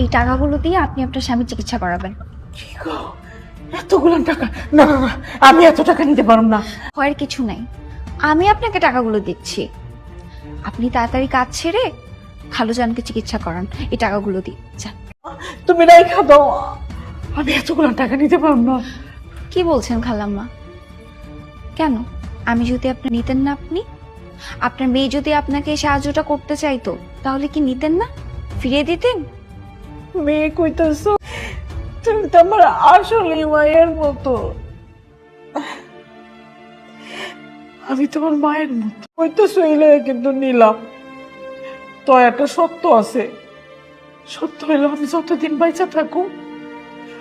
এই টাকাগুলো দিয়ে আপনি আপনার স্বামীর চিকিৎসা করাবেন। কি গো, এতগুলো টাকা? না না না, আমি এত টাকা নিতে পারব না। ভয়ের কিছু নাই, আমি আপনাকে টাকাগুলো দিচ্ছি। আপনি তাড়াতাড়ি কাজ ছেড়ে খালুজানকে চিকিৎসা করান এই টাকাগুলো দিয়ে যান। তুমি রাইখা দাও, আমি এতগুলো টাকা নিতে পারব না। কি বলছেন খালাম্মা? কেন? আমি যদি আপনি নিতেন না, আপনার মেয়ে যদি আপনাকে এই সাহায্যটা করতে চাইতো তাহলে কি নিতেন না? ফিরিয়ে দিতেন? মেয়ে কইতেছো, তুমি তো আমার আসলে মায়ের মতো। আমি তোমার মায়ের মতো কইতেছো, এলে কিন্তু নিলাম। তো একটা সত্য আছে, সত্য হইলে আমি যতদিন বাইচা থাকো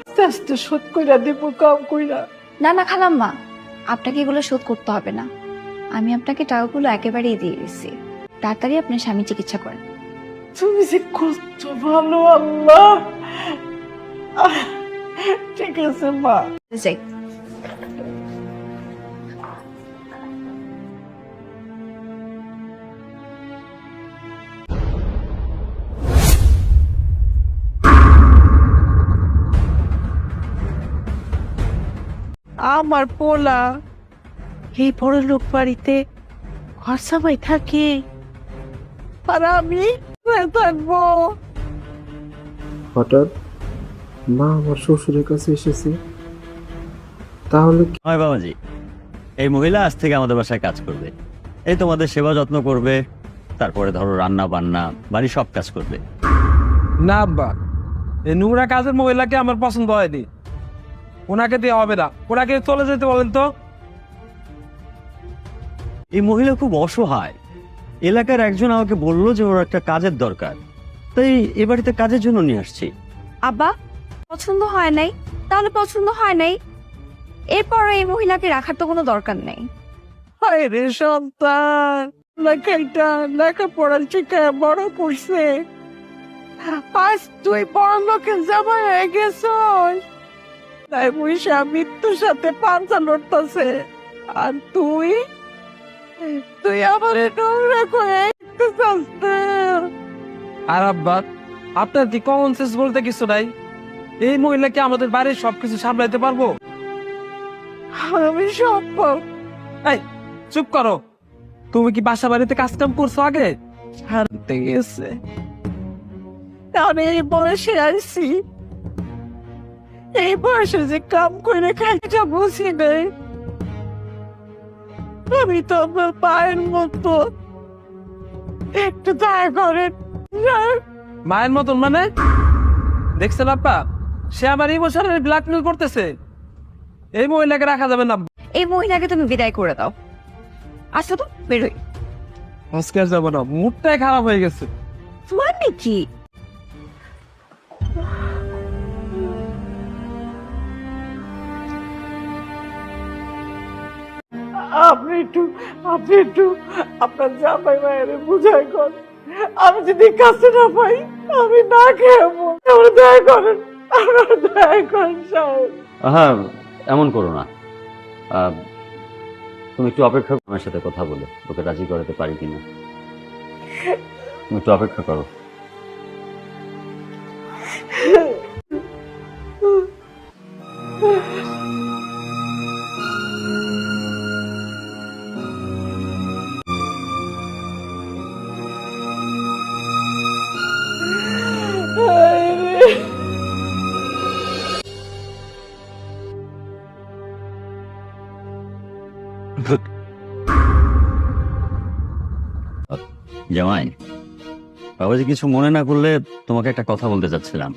আস্তে আস্তে শোধ কইরা দেবো, কাম কইরা। না না খালাম্মা, আপনাকে এগুলো শোধ করতে হবে না। আমি আপনাকে টাকাগুলো একেবারেই দিয়ে দিচ্ছি। তাড়াতাড়ি আপনার স্বামী চিকিৎসা করেন। তুমি যে কত ভালো আল্লাহ। ঠিক আছে মা। যাই। আমার পোলা এই বড় লোক বাড়িতে ঘর সামাই থাকে, আর আমি থাকবো। হঠাৎ মা আমার শ্বশুরের কাছে এসেছে, তাহলে হয় বাবাজি, এই মহিলা আজ থেকে আমাদের বাসায় কাজ করবে। এই তোমাদের সেবা যত্ন করবে, তারপরে ধরো রান্না বান্না বাড়ি সব কাজ করবে। না আব্বা, এই নোংরা কাজের মহিলাকে আমার পছন্দ হয়নি। ওনাকে দিয়ে হবে না, ওনাকে চলে যেতে বলেন তো। এই মহিলা খুব অসহায়। এলাকার একজন আমাকে বললো যে ওর একটা কাজের দরকার, তাই এ বাড়িতে কাজের জন্য নিয়ে আসছি। আব্বা, পছন্দ হয় নাই তাহলে পছন্দ হয় নাই, এরপর এই মহিলাকে রাখার তো কোনো দরকার নেই। হায় রে সন্তান, লেখাইটা লেখাপড়ার শিখায় বড় করছে, আজ তুই বড় লোকের জামাই হয়ে গেছস। তাই পয়সা মৃত্যুর সাথে পাঞ্চা লড়তেছে, আর তুই তুই আমার নোংরা করে একটু চাচ্ছে। আর আব্বা, আপনার কি কমন সেন্স বলতে কিছু নাই? এই মহিলাকে আমাদের বাড়ির সবকিছু সামলাইতে পারবো? আমি সব পাব। এই চুপ করো। তুমি কি বাসা বাড়িতে কাজ কাম করছো আগে? হারতে গেছে, কারণ এই বয়সে আসছি, এই বয়সে যে কাম করে খাইটা বুঝি নেই। আমি তো আমার পায়ের মতো, একটু দয়া করেন। মায়ের মতন মানে? দেখছেন আব্বা, সে আমার ইমোশনাল ব্ল্যাকমেল করতেছে। এই মহিলাকে রাখা যাবে না। এই মহিলাকে তুমি বিদায় করে দাও। আসো তো, বেরোই। আজকে আর যাবো না, মুডটাই খারাপ হয়ে গেছে। মানে কি? আপনি একটু আপনার জামাই মায়ের বুঝাই কর। আমি যদি কাছে না পাই আমি না খেয়েবো। আমার দয়া করেন, আমার দয়া করেন সাহেব। হ্যাঁ, এমন করো না। তুমি একটু অপেক্ষা করো, আমার সাথে কথা বলে ওকে রাজি করাতে পারি কিনা। তুমি একটু অপেক্ষা করো। জামাই, বাবাজি কিছু মনে না করলে তোমাকে একটা কথা বলতে চাচ্ছিলাম।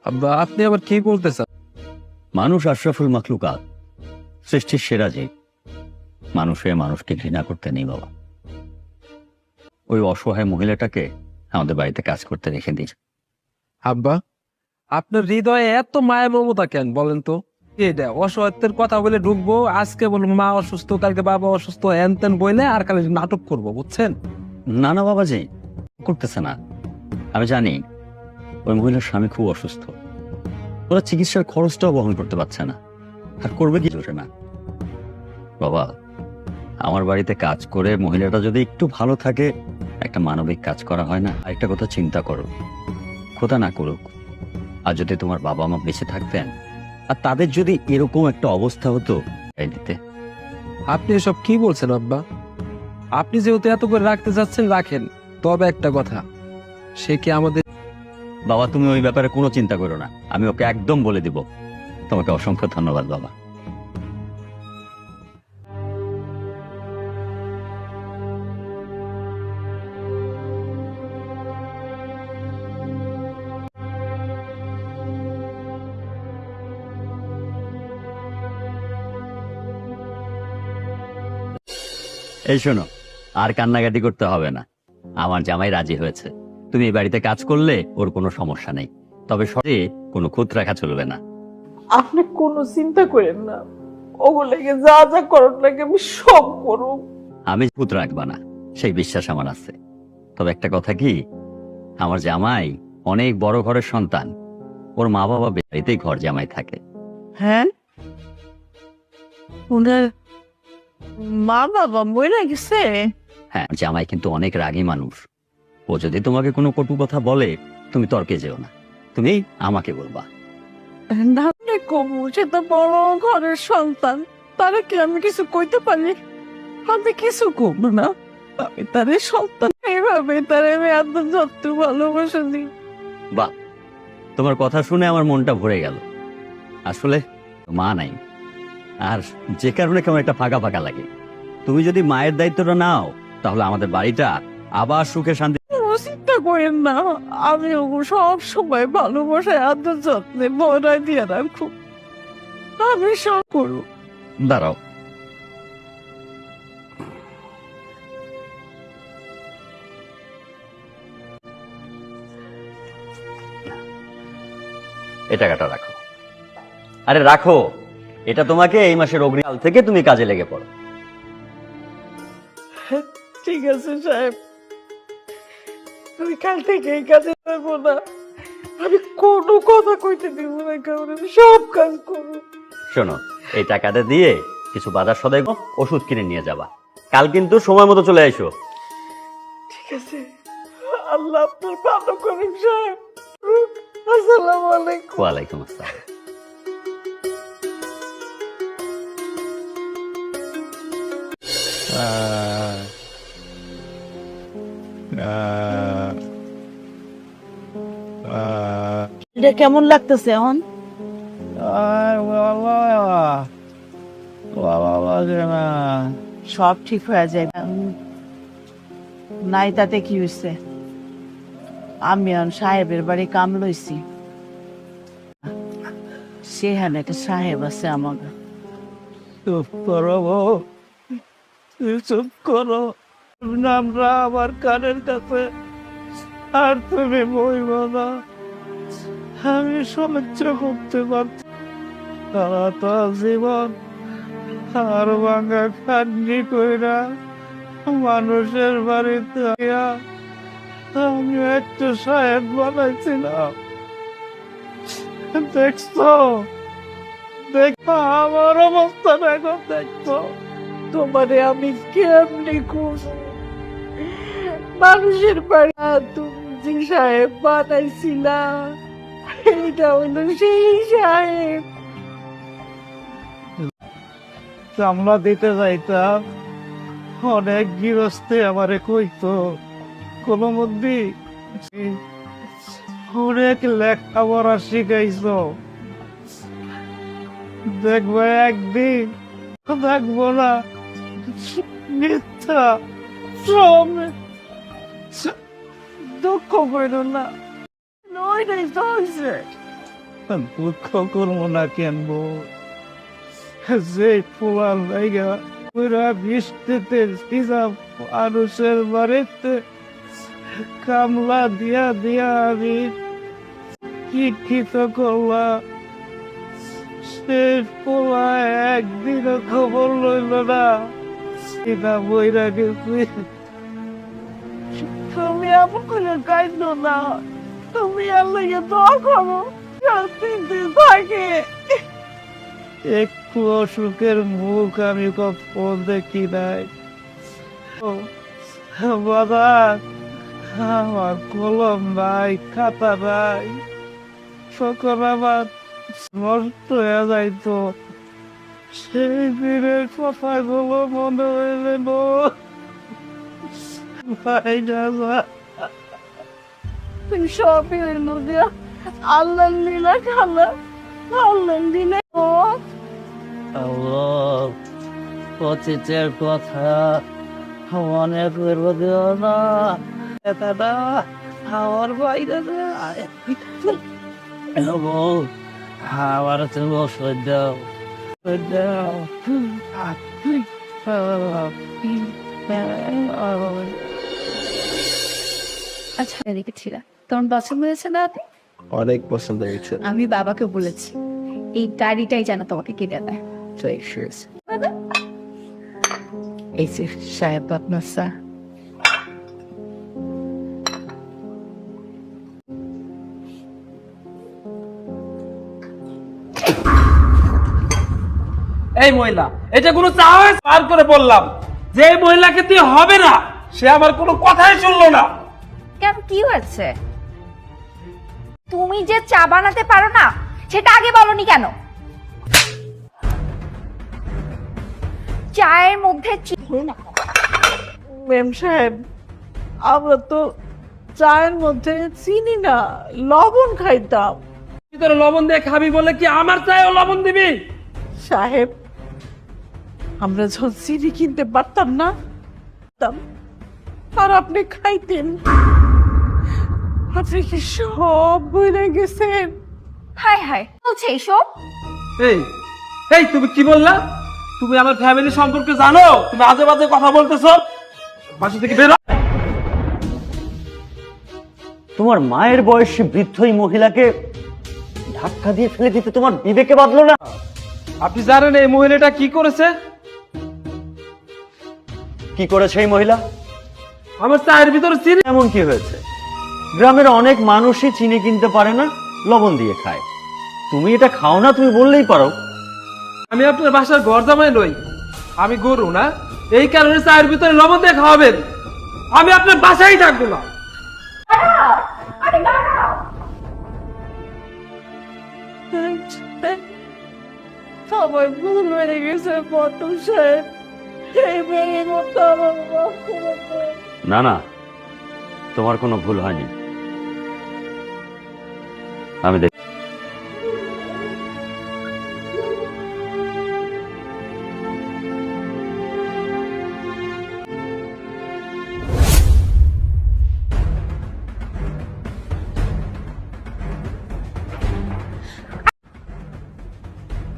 আব্বা, আপনি আবার কি বলতে চান? মানুষ আশরাফুল মাখলুকাত, সৃষ্টির সেরা জীব। মানুষে মানুষকে ঘৃণা করতে নেই বাবা। ওই অসহায় মহিলাটাকে আমাদের বাড়িতে কাজ করতে রেখে দিই। আব্বা, আপনার হৃদয়ে এত মায়া মমতা কেন বলেন তো? এটা অসহায়ত্বের কথা বলে ঢুকবো, আজকে বলবো মা অসুস্থ, কালকে বাবা অসুস্থ, হ্যান ত্যান বইলে আর কালে নাটক করবো, বুঝছেন? না না বাবাজি, করতেছে না। আমি জানি ওই মহিলার স্বামী খুব অসুস্থ, ওরা চিকিৎসার খরচটাও বহন করতে পারছে না, আর করবে কি না। বাবা, আমার বাড়িতে কাজ করে মহিলাটা যদি একটু ভালো থাকে, একটা মানবিক কাজ করা হয় না? একটা কথা চিন্তা করো, খোদা না করুক, আর যদি তোমার বাবা মা বেঁচে থাকতেন আর তাদের যদি এরকম একটা অবস্থা হতো এই দিতে। আপনি এসব কি বলছেন আব্বা? আপনি যেহেতু এত করে রাখতে চাচ্ছেন রাখেন, তবে একটা কথা, সে কি আমাদের বাবা তুমি ওই ব্যাপারে কোনো চিন্তা করো না, আমি ওকে একদম বলে দিব। তোমাকে অসংখ্য ধন্যবাদ বাবা। এই শোনো, আর কান্নাকাটি করতে হবে না, আমার জামাই রাজি হয়েছে। তুমি এই বাড়িতে কাজ করলে ওর কোনো সমস্যা নেই, তবে সরে কোনো খুঁত রাখা চলবে না। আপনি কোনো চিন্তা করেন না, ওগুলোকে যা যা করার লাগে আমি সব করব। আমি খুঁত রাখবা না সেই বিশ্বাস আমার আছে। তবে একটা কথা কি, আমার জামাই অনেক বড় ঘরের সন্তান, ওর মা বাবা বাড়িতেই ঘর জামাই থাকে। হ্যাঁ, ওনার মা বাবা মরে গেছে? হ্যাঁ, জামাই কিন্তু অনেক রাগী মানুষ। ও যদি তোমাকে কোনো কটু কথা বলে তুমি তর্কে যেও না, তুমি আমাকে বলবা। না কবু, সে তো বড় ঘরের সন্তান, তারা কি আমি কিছু কইতে পারি? আমি কিছু করব না, আমি তার সন্তান, এইভাবে তার আমি এত যত্ন ভালোবাসা দিই। বাহ, তোমার কথা শুনে আমার মনটা ভরে গেল। আসলে মা নাই, আর যে কারণে কেমন একটা ফাঁকা ফাঁকা লাগে। তুমি যদি মায়ের দায়িত্বটা নাও তাহলে আমাদের বাড়িটা আবার সুখে শান্তি। চিন্তা করেন না, আমি ওকে সব সময় ভালোবাসায় এত যত্নে ভরাই দিয়ে রাখো, আমি সব করবো। দাঁড়াও, এই টাকাটা রাখো। আরে রাখো, এটা তোমাকে এই মাসের অগ্রিকাল থেকে তুমি কাজে লেগে পড়ো। ঠিক আছে সাহেব, আমি কাল থেকে এই কাজে যাবো না, আমি কোনো কথা কইতে দিব না, কারণ আমি সব কাজ করবো। শোনো, এই টাকাটা দিয়ে কিছু বাজার সদাই ওষুধ কিনে নিয়ে যাবা, কাল কিন্তু সময় মতো চলে এসো। ঠিক আছে, আল্লাহ আপনার ভালো করুন সাহেব। আসসালামু আলাইকুম। ওয়ালাইকুম আসসালাম। এটা কেমন লাগতেছে এখন? সব ঠিক হয়ে যায় নাই, তাতে কি হয়েছে? আমি এখন সাহেবের বাড়ি কাম লইছি, সেখানে একটা সাহেব আছে আমাকে। চুপ করো বউ, চুপ করো, নামরা আমার কানের কাছে আর তুমি বইব না, আমি সহ্য করতে পারছি। সারাটা জীবন আর ভাঙা খাটনি কইরা মানুষের বাড়িতে আমি একটা সাহেব বানাইছিলাম। দেখছো, দেখো আমার অবস্থা এখন, দেখছো তোমারে আমি কেমনি করবো? মানুষের বাড়ি তুমি যে সাহেব বানাইছিলা, এটা হইলো সেই সাহেব। চামড়া দিতে যাইতাম, অনেক গৃহস্থে আমারে কইতো কোনো মধ্যে অনেক লেখাপড়া শিখাইছো, দেখবো একদিন দেখবো না, মিথ্যা সব। দুঃখ করো না, ওইটাই তো হয়েছে। দুঃখ করবো না কেন বউ? যে পোলার লাইগা পুরা বৃষ্টিতে ভিজা মানুষের বাড়িতে কামলা দিয়া দিয়া আমি শিক্ষিত করলাম, সে পোলা একদিনও খবর লইল না, এটা বইরা গেছি। তুমি এমন করে কাইদো না, তুমি আল্লাহকে দোয়া করো শান্তিতে থাকে। একটু অসুখের মুখ আমি কখন দেখি নাই। বাবা, আমার কলম নাই, খাতা নাই, সকল আমার নষ্ট হয়ে যাইতো। সেই দিনের কথাগুলো মনে হইলে তুমি সবই হইল দিয়া আল্লাহ লীলা খালা, আল্লাহ লীলা অতীতের কথা মনে করবো দিও না, এটা আমার বাইরে আমার তুমি ওষুধ দাও, আচ্ছা দেখেছিলাম তোমার পছন্দ হয়েছে না? অনেক পছন্দ হয়েছে। আমি বাবাকে বলেছি এই ডায়েরিটাই যেন তোমাকে কিনে দেয়। এই যে সাহেব আপনার স্যার, এই মহিলা, এটা কোনো চা হয়েছে? বার করে বললাম যে এই মহিলাকে দিয়ে হবে না, সে আমার কোনো কথাই শুনলো না। কেন, কি হয়েছে? তুমি যে চা বানাতে পারো না সেটা আগে বলনি কেন? চায়ের মধ্যে মেম সাহেব, আমরা তো চায়ের মধ্যে চিনি না, লবণ খাইতাম। ভিতরে লবণ দিয়ে খাবি বলে কি আমার চায়েও লবণ দিবি? সাহেব, আমরা যখন চিনি কিনতে পারতাম না, আর আপনি খাইতেন, আপনি কি সব বলে গেছেন? হায় হায় বলছে এইসব? এই এই তুমি কি বললা? তুমি আমার ফ্যামিলি সম্পর্কে জানো? তুমি আজে বাজে কথা বলতেছো, বাসা থেকে বেরো। তোমার মায়ের বয়সী বৃদ্ধ এই মহিলাকে ধাক্কা দিয়ে ফেলে দিতে তোমার বিবেকে বাঁধলো না? আপনি জানেন এই মহিলাটা কি করেছে? কি করেছে এই মহিলা? আমার চায়ের ভিতরে চিনি। এমন কি হয়েছে? গ্রামের অনেক মানুষই চিনি কিনতে পারে না, লবণ দিয়ে খায়। তুমি এটা খাও না, তুমি বললেই পারো। আমি আপনার বাসার ঘর জামাই নই, আমি গরু না, এই কারণে চায়ের ভিতরে লবণ দিয়ে খাওয়াবেন? আমি আপনার বাসায় থাকবো না। সবাই ভুল হয়ে গেছে প্রথম সাহেব, এই মেয়ের মতো আমার মাফ করে দেন। না না, তোমার কোনো ভুল হয়নি। আমি দেখ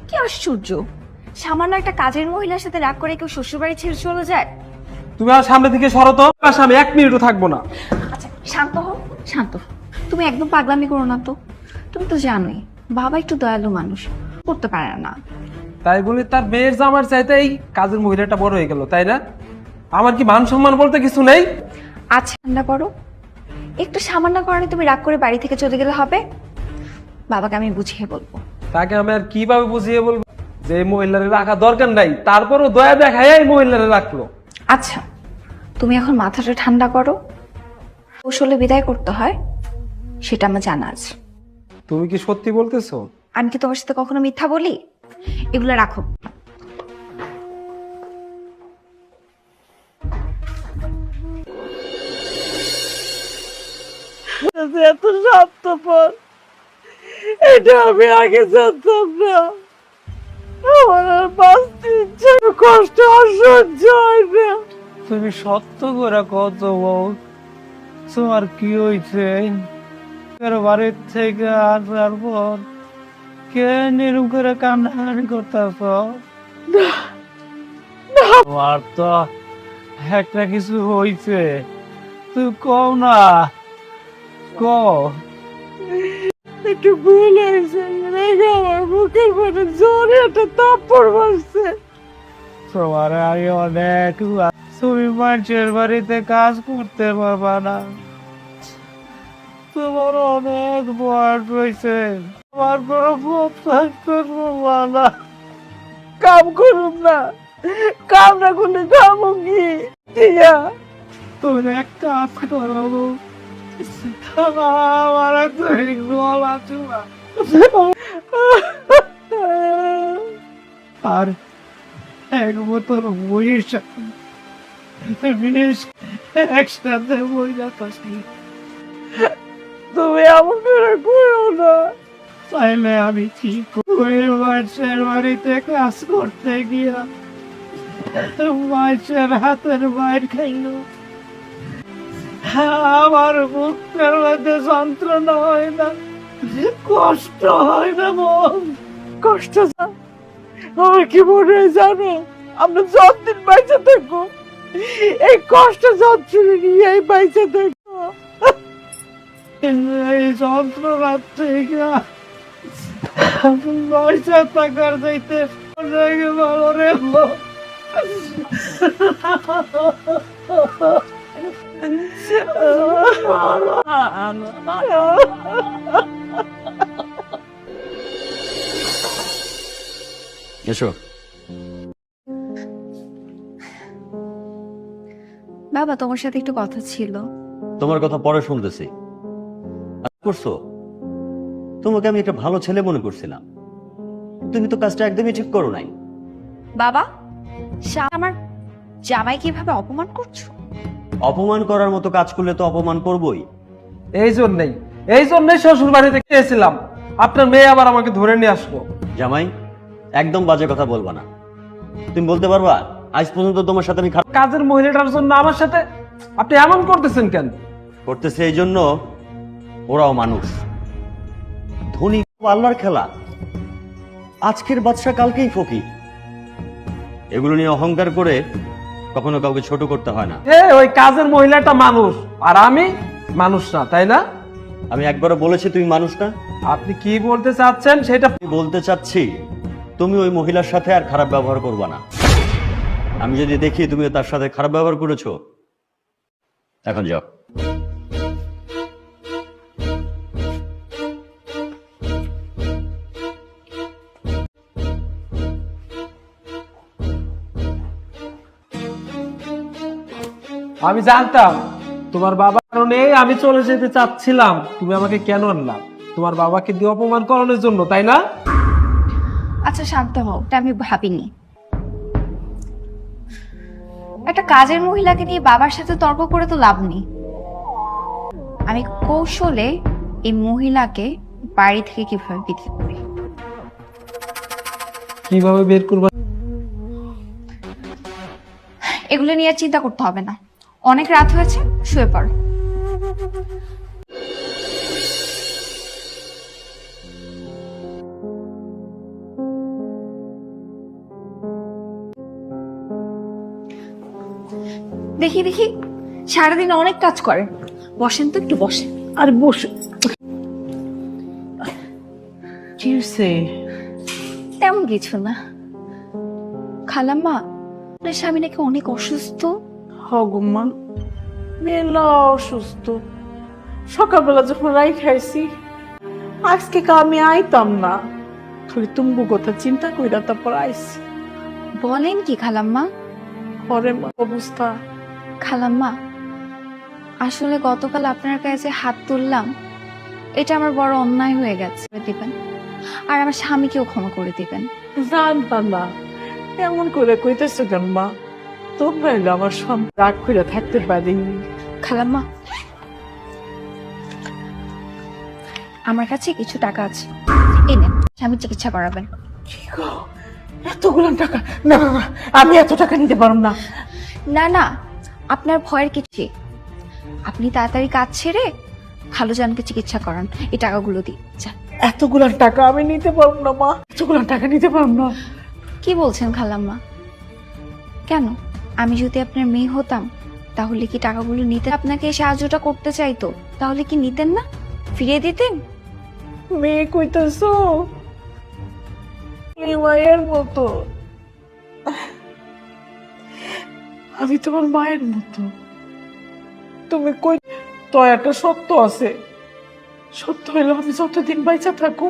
কি আশ্চর্য, সামান্য একটা কাজের মহিলার সাথে রাগ করে কেউ শ্বশুরবাড়ি ছেড়ে চলে যায়? তুমি আর সামনে থেকে সরো তো, বাসা আমি 1 মিনিটও থাকবো না। আচ্ছা শান্ত হও, শান্ত হও। তুমি একদম পাগলামি করো না তো। তুমি তো জানোই বাবা একটু দয়ালু মানুষ, করতে পারে না। তাই বলে তার মেয়ের জামার চাইতে এই কাজের মহিলাটা বড় হয়ে গেল, তাই না? আমার কি মান সম্মান বলতে কিছু নেই? আচ্ছা ঠান্ডা করো, একটু সামান্য কারণে তুমি রাগ করে বাড়ি থেকে চলে গেলে হবে? বাবাকে আমি বুঝিয়ে বলবো। তাকে আমি আর কিভাবে বুঝিয়ে বলবো যে এই মহিলারে রাখা দরকার নাই? তারপরও দয়া দেখায় এই মহিলারে রাখলো। আচ্ছা তুমি এখন মাথাটা ঠান্ডা করো, কৌশলে বিদায় করতে হয় সেটা আমার জানা আছে। তুমি কি সত্যি বলতেছো? আমি কি তোমার সাথে কখনো মিথ্যা বলি? এগুলো রাখো। এত স্বার্থপর, এটা আমি আগে জানতাম না। আমার আর বাঁচতে ইচ্ছে, কষ্ট আর সহ্য হয় না। তুমি সত্য করে কত বউ, তোমার কি হয়েছে? বাড়ির থেকে আসার পর কেন এরকম করে কান্নাকাটি করতেছ? তোমার তো একটা কিছু হয়েছে, তুই কও না, কও। একটু ভুল হয়েছে, আমার বুকের মধ্যে জোরে একটা থাপ্পড় মারছে। তোমার আগে অনেক তুমি মানুষের বাড়িতে কাজ করতে পারবা না, তোমার অনেক বয়স হয়েছে, তোমার কোনো থাকতে পারবা না। কাম করুন না, কাম না করলে খাবো কি? ঠিক আছে, তুমি একটা কাজ করো, আমার তুই গলা চুলা আর এক বোতল বইয়ের সাথে একসাথে বই যাচ্ছি। তুমি এমন করে কইও না। তাইলে আমি কি করে মানুষের বাড়িতে কাজ করতে গিয়া মানুষের হাতের বাইর খাইল। আমার বুকের মধ্যে যন্ত্রণা হয় না, কষ্ট হয় না মন। কষ্ট আমার কি মনে হয় জানো, আমরা যতদিন বাইচে থাকবো এই কষ্ট যন্ত্রণা নিয়ে বাইচে থাকবো। এই যন্ত্রণা থেকে পয়সা টাকার যাইতে ভালো রে মন। এসো। বাবা, তোমার সাথে একটু কথা ছিল। তোমার কথা পরে শুনতেছি। করছো, তোমাকে আমি একটা ভালো ছেলে মনে করছিলাম, তুমি তো কাজটা একদমই ঠিক করো নাই। বাবা, আমার জামাই কিভাবে অপমান করছো? অপমান করার মতো কাজ করলে তো অপমান করবই। এই জন্যই শ্বশুর বাড়িতে গিয়েছিলাম, আপনার মেয়ে আবার আমাকে ধরে নিয়ে আসলো। জামাই, একদম বাজে কথা বলবা না। তুমি বলতে পারবা আজ পর্যন্ত তোমার সাথে আমি খারাপ কাজের মহিলাটার জন্য আমার সাথে আপনি এমন করতেছেন কেন? করতেছে? এই জন্য ওরাও মানুষ, ধনী আল্লাহর খেলা। আজকের বাদশা কালকেই ফকির। এগুলো নিয়ে অহংকার করে কখনো কাউকে ছোট করতে হয় না। ওই কাজের মহিলাটা মানুষ আর আমি মানুষ না, তাই না? আমি একবারও বলেছি তুমি মানুষ না। আপনি কি বলতে চাচ্ছেন সেটা আমি বলতে চাচ্ছি তুমি ওই মহিলার সাথে আর খারাপ ব্যবহার করবা না। আমি যদি দেখি তুমি তার সাথে খারাপ ব্যবহার করেছো, এখন যাও। আমি জানতাম তোমার বাবার কারণে আমি চলে যেতে চাচ্ছিলাম। তুমি আমাকে কেন আনলা? তোমার বাবাকে দিয়ে অপমান করানোর জন্য, তাই না? আচ্ছা শান্ত হও, এটা আমি ভাবিনি। একটা কাজের মহিলাকে নিয়ে বাবার সাথে তর্ক করে তো লাভ নেই। আমি কৌশলে এই মহিলাকে বাড়ি থেকে কিভাবে বিক্রি করি। কিভাবে বের করবা? এগুলো নিয়ে আর চিন্তা করতে হবে না, অনেক রাত হয়েছে, শুয়ে পড়ো। দেখি দেখি সারাদিন অনেক কাজ করেন, বসেন তো, একটু বসেন। আর বসে কি হয়েছে? তেমন কিছু না। খালাম্মা, আপনার স্বামী নাকি অনেক অসুস্থ। হগুম্মা মেলা অসুস্থ। সকালবেলা যখন রাই খাইছি, আজকে আমি আইতাম না, খালি তুমগু কথা চিন্তা কইরা তারপর আইছি। বলেন কি খালাম্মা? ঘরে অবস্থা। খালাম্মা, আসলে গতকাল আপনার কাছে হাত তুললাম, এটা আমার বড় অন্যায় হয়ে গেছে, দিবেন আর আমার স্বামীকেও ক্ষমা করে দিবেন। জানতাম না এমন করে কইতেছো কেন মা? তোমরা এলে আমার সঙ্গে রাগ করে থাকতে পারি। খালাম্মা, আমার কাছে কিছু টাকা আছে, এই নেন, স্বামীর চিকিৎসা করাবেন। কি গো, এতগুলো টাকা? না না না, আমি এত টাকা নিতে পারব না। না না, আপনার ভয়ের কিছু, আপনি তাড়াতাড়ি কাজ ছেড়ে খালুজানকে চিকিৎসা করান, এই টাকাগুলো দিই যান। এতগুলো টাকা আমি নিতে পারব না মা, এতগুলো টাকা নিতে পারব না। কি বলছেন খালাম্মা? কেন, আমি যদি আপনার মেয়ে হতাম তাহলে কি টাকাগুলো নিতে, আপনাকে এই সাহায্যটা করতে চাইতো, তাহলে কি নিতেন না, ফিরিয়ে দিতেন? মেয়ে কইতেছো? এই মায়ের মতো, আমি তোমার মায়ের মতো। তুমি কই, তো একটা সত্য আছে, সত্য হইলো আমি যতদিন বাইচা থাকো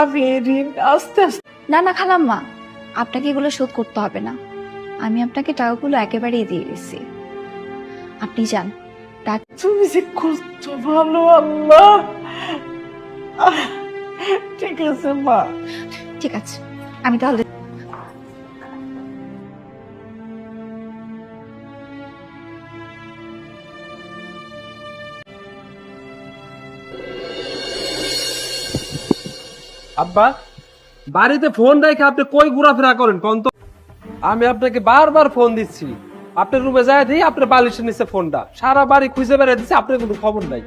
আমি এই ঋণ আস্তে আস্তে। না না খালাম্মা, আপনাকে এগুলো শোধ করতে হবে না, আমি আপনাকে টাকাগুলো একেবারেই দিয়ে দিচ্ছি। আপনি যান, তা তুমি যে কত ভালো আল্লাহ। ঠিক আছে মা। ঠিক আছে, আমি তাহলে আব্বা, বাড়িতে ফোন রেখে আপনি কই ঘোরাফেরা করেন কোন তো? আমি আপনাকে বারবার ফোন দিচ্ছি, আপনার রুমে যায় দিই, আপনার বালিশের নিচে ফোনটা সারা বাড়ি খুঁজে বেড়ে দিচ্ছে, আপনার কোনো খবর নাই।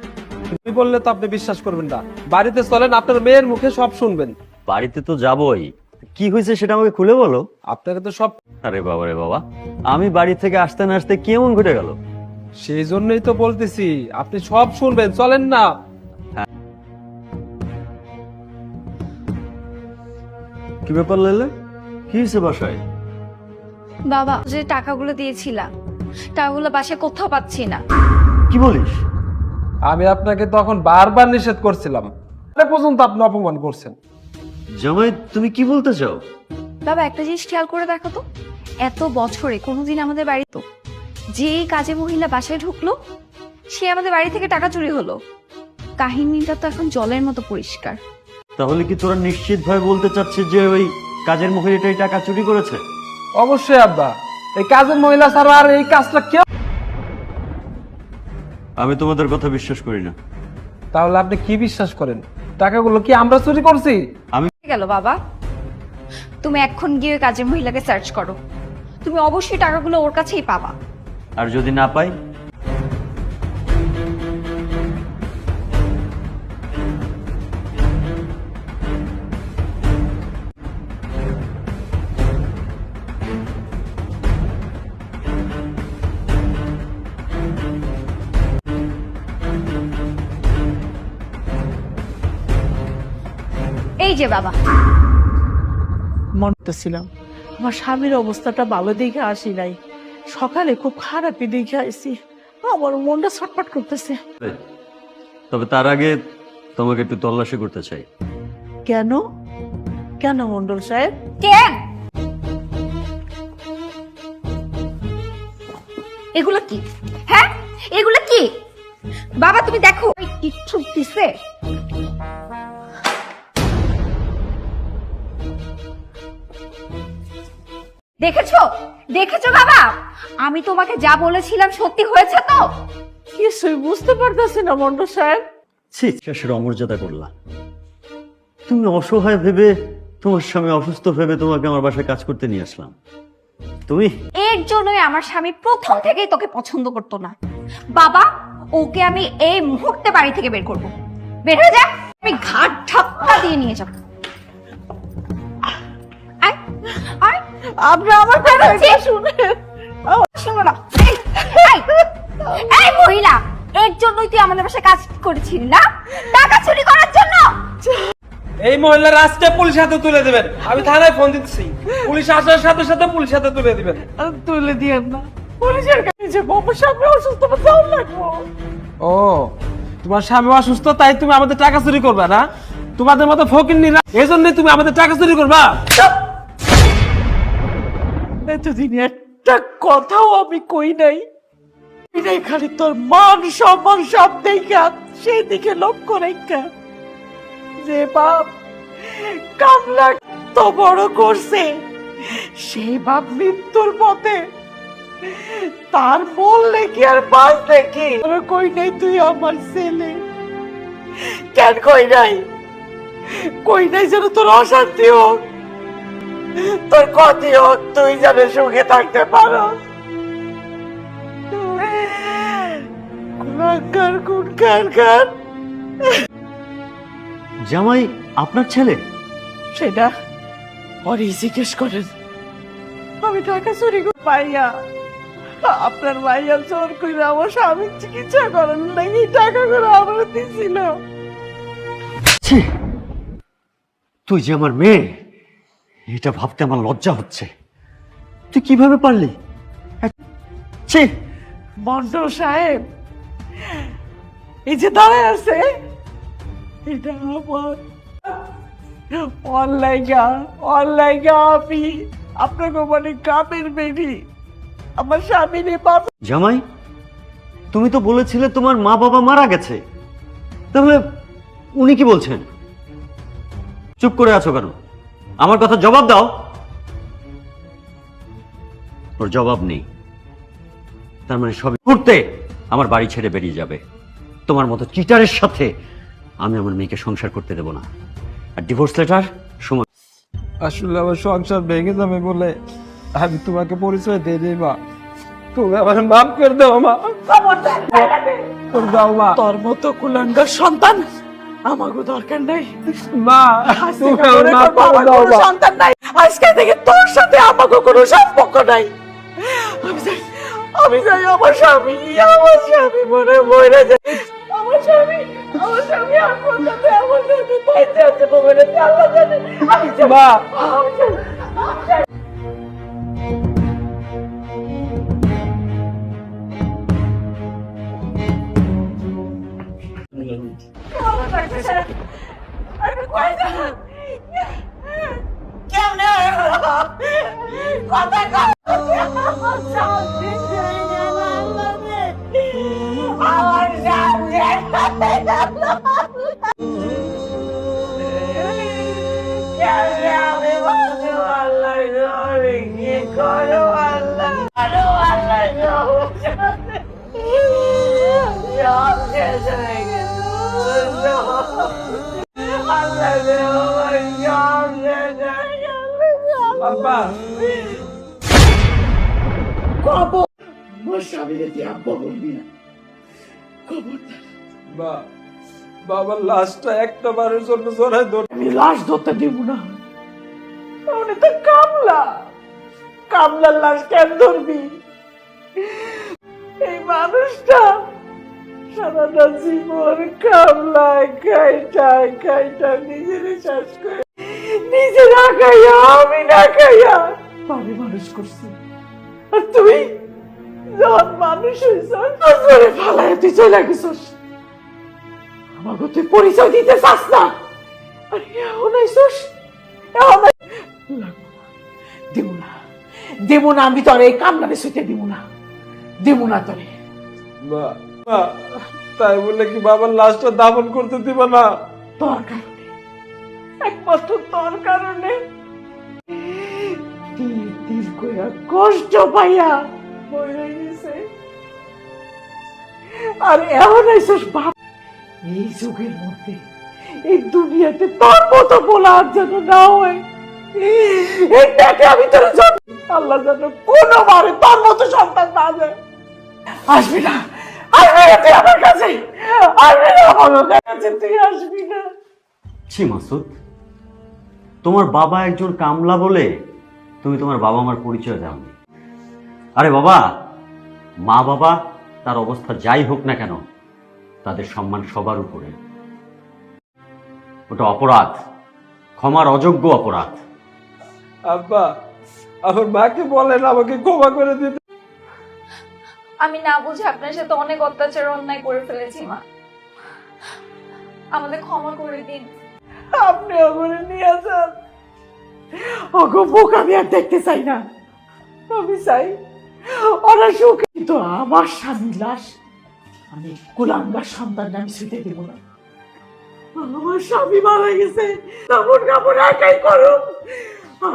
তুমি বললে তো আপনি বিশ্বাস করবেন না। বাড়িতে চলেন, আপনার মেয়ের মুখে সব শুনবেন। বাড়িতে তো যাবই, কি হয়েছে সেটা আমাকে খুলে বলো। আপনাকে তো সব, আরে বাবা রে বাবা, আমি বাড়ি থেকে আসতে না আসতে কেমন ঘটে গেল? সেই জন্যই তো বলতেছি আপনি সব শুনবেন, চলেন না। কি ব্যাপার লাইলা, কি হয়েছে বাসায়? বাবা যে টাকাগুলো দিয়েছিলাম, টাকাগুলো বাসায় কোথাও পাচ্ছি না। কি বলিস? আমি আপনাকে তখন বারবার নিষেধ করছিলাম, পর্যন্ত আপনি অপমান করছেন। জামাই তুমি কি বলতে চাও? বাবা একটা জিনিস খেয়াল করে দেখো তো, এত বছরে কোনোদিন আমাদের বাড়ি তো যে কাজে মহিলা বাসায় ঢুকলো সে আমাদের বাড়ি থেকে টাকা চুরি হলো। কাহিনীটা তো এখন জলের মতো পরিষ্কার। তাহলে কি তোরা নিশ্চিত ভাবে বলতে চাচ্ছিস যে ওই কাজের মহিলাটাই টাকা চুরি করেছে? অবশ্যই আব্বা, এই কাজের মহিলা ছাড়া আর এই কাজটা কেউ। আমি তোমাদের কথা বিশ্বাস করি না। তাহলে আপনি কি বিশ্বাস করেন? টাকাগুলো কি আমরা চুরি করছি? গেল বাবা, তুমি এখন গিয়ে কাজের মহিলাকে সার্চ করো, তুমি অবশ্যই টাকাগুলো ওর কাছেই পাবা। আর যদি না পাই? এই যে বাবা, মনে ছিলাম আমার স্বামীর অবস্থাটা ভালো দেখে আসি নাই, সকালে খুব খারাপই দেখে আসি, আমার মনটা ছটফট করতেছে। তবে তার আগে তোমাকে একটু তল্লাশি করতে চাই। কেন কেন মন্ডল সাহেব? কেন এগুলো কি? হ্যাঁ এগুলো কি বাবা? তুমি দেখো কিচ্ছু দিছে। দেখেছো দেখেছো বাবা, আমি তোমাকে যা বলেছিলাম সত্যি হয়েছে তো? কিছুই বুঝতে পারতেছি না মন্ডল সাহেব। ছি, শেষের অমর্যাদা করলা। তুমি অসহায় ভেবে, তোমার স্বামী অসুস্থ ভেবে তোমাকে আমার বাসায় কাজ করতে নিয়ে আসলাম। তুমি এর জন্যই আমার স্বামী প্রথম থেকেই তোকে পছন্দ করতো না। বাবা ওকে আমি এই মুহূর্তে বাড়ি থেকে বের করব। বের হয়ে যা, আমি ঘাট ধাক্কা দিয়ে নিয়ে যাব। আয় আয়, আপনার আমার কথা শুনে শোনো না। এই, এই মহিলা, এর জন্যই তুই আমাদের বাসায় কাজ করেছিলি না? টাকা চুরি করার জন্য? এই মহিলার আজকে পুলিশ হাতে তুলে দেবেন। আমি থানায় ফোন দিচ্ছি, পুলিশ আসার সাথে সাথে পুলিশ হাতে তুলে দিবেন। তুলে দিয়েন না, পুলিশের কাছে যে বাবার স্বামী অসুস্থ, যাও লাগবো। ও, তোমার স্বামী অসুস্থ তাই তুমি আমাদের টাকা চুরি করবা না? তোমাদের মতো ফকিন্নিরা, এই জন্যই তুমি আমাদের টাকা চুরি করবা? এতদিন একটা কথাও আমি কই নাই, এটাই খালি তোর মান সম্মান সব দেখা সেই দিকে লক্ষ্য রেখা, যে বাপ কামলা তো বড় করছে সেই বাপ মৃত্যুর পথে, তার বললে কি আর বাঁচলে কি? কই নাই তুই আমার ছেলে, কেন কই নাই? কই নাই যেন তোর অশান্তি হোক, তোর ক্ষতি হোক, তুই যেন সুখে থাকতে পারো। জামাই আপনার ছেলে? সেটা পরে জিজ্ঞেস করেন। আমি টাকা চুরি করে পাইয়া আপনার ভাইয়া চোর করে আমার স্বামীর চিকিৎসা করেন নাকি টাকা করে আমার দিছিল। ছি, তুই যে আমার মেয়ে, এটা ভাবতে আমার লজ্জা হচ্ছে। তুই কিভাবে পারলি? ছি, মন্ডল সাহেব এই যে দাঁড়ায় আছে, এটা আমার অনলাইগা আমি আপনাকে মানে গ্রামের বেরি আমার স্বামীর বাবা। জামাই তুমি তো বলেছিলে তোমার মা বাবা মারা গেছে, তাহলে উনি কি বলছেন? চুপ করে আছো কেন? আমার কথা জবাব দাও। ওর জবাব নেই, তার মানে সব মুহূর্তে আমার বাড়ি ছেড়ে বেরিয়ে যাবে। তোমার মতো চিটারের সাথে আমি আমার মেয়েকে সংসার করতে দেব না। আর ডিভোর্স লেটার সময়। আসলে আমার সংসার ভেঙে যাবে বলে আমি তোমাকে পরিচয় দিয়ে দিই মা। তুমি আমার মাফ করে দাও মা, করে দাও মা। তোর মতো কুলাঙ্গার সন্তান আমাকে দরকার নাই মা আজকে তুমি থেকে আমার তোর মাফ করে বাবার দাও কোনো মা। সন্তান নাই। আজকে থেকে তোর সাথে আমাকে কোনো সম্পর্ক নাই। আমি চাই আমার স্বামী মরে যায়। আমার স্বামী আর কোন সাথে আমার সাথে পাইতে আছে বলে আল্লাহ জানে। আমি চাই মা আমি চাই আব্বা মা, বাবার লাশটা একটা বারের জন্য জড়ায় ধরে। আমি লাশ ধরতে দিব না। উনি তো কামলার লাশ কেন ধরবি? এই মানুষটা সারাটা জীবন কামলায় খাইটা নিজের শেষ করে নিজে না খাইয়া আমি না খাইয়া পারে মানুষ করছি। আর তুই যখন মানুষ হয়েছ ফালায় তুই চলে গেছিস। আমাকে তুই পরিচয় দিতে চাস না। আর এখন আইসস, দেব না আমি তোর এই কামলারে শুতে দিব না তোরে। মা মা, তাই বলে কি বাবার লাশটা দাফন করতে দিবা না? তোর কারণে, একমাত্র তোর কারণে তীর কইরা কষ্ট পাইয়া মরে গেছে। আর এখন আইসস বাপ, এই যুগের মধ্যে এই দুনিয়াতে তোর মতো বলা আর যেন না হয়। এই দেখে আমি তোর জন্য আল্লাহ যেন কোনোবারে তোর মতো সন্তান না যায়। আসবি না তুই আমার কাছে, আসবি না আমার কাছে, তুই আসবি না। ছি মাসুদ, তোমার বাবা একজন কামলা বলে তুমি তোমার বাবা মার পরিচয় দাওনি। আরে বাবা, মা বাবা তার অবস্থা যাই হোক না কেন, তাদের সম্মান সবার উপরে। ওটা অপরাধ, ক্ষমার অযোগ্য অপরাধ। আব্বা, আমার মাকে বলেন আমাকে ক্ষমা করে দিতে। আমি না বুঝে আপনার সাথে অনেক অত্যাচার অন্যায় করে ফেলেছি মা, আমাদের ক্ষমা করে দিন। আপনি ওগুলো নিয়ে যান। ওগো মুখ আমি আর দেখতে চাই না। আমি চাই ওরা সুখ, কিন্তু আমার স্বামীর লাশ আমি কুলাঙ্গার সন্তান আমি শুতে দেব না। আমার স্বামী মারা গেছে, তেমন কাপড় একাই করুন।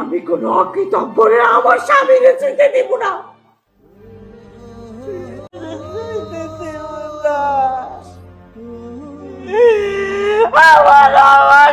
আমি কোনো অকৃতজ্ঞরে আমার স্বামীকে শুতে দেব না। আমার